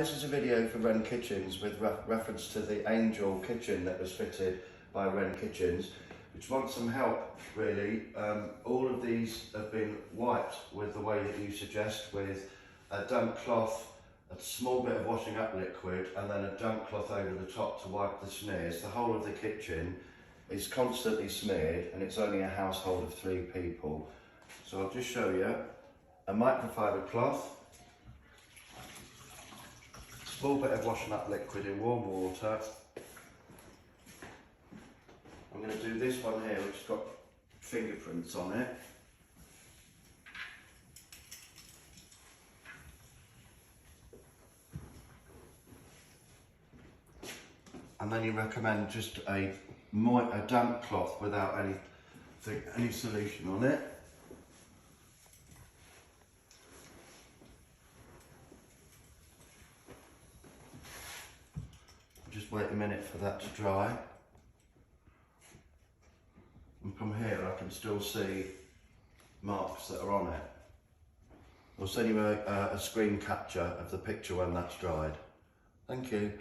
This is a video for Wren Kitchens with reference to the Angel kitchen that was fitted by Wren Kitchens, which wants some help really. All of these have been wiped with the way that you suggest, with a damp cloth, a small bit of washing up liquid and then a damp cloth over the top to wipe the smears. The whole of the kitchen is constantly smeared and it's only a household of 3 people. So I'll just show you a microfiber cloth, small bit of washing up liquid in warm water. I'm going to do this one here which has got fingerprints on it. And then you recommend just a damp cloth without any solution on it. Just wait a minute for that to dry. And from here I can still see marks that are on it. I'll send you a screen capture of the picture when that's dried. Thank you.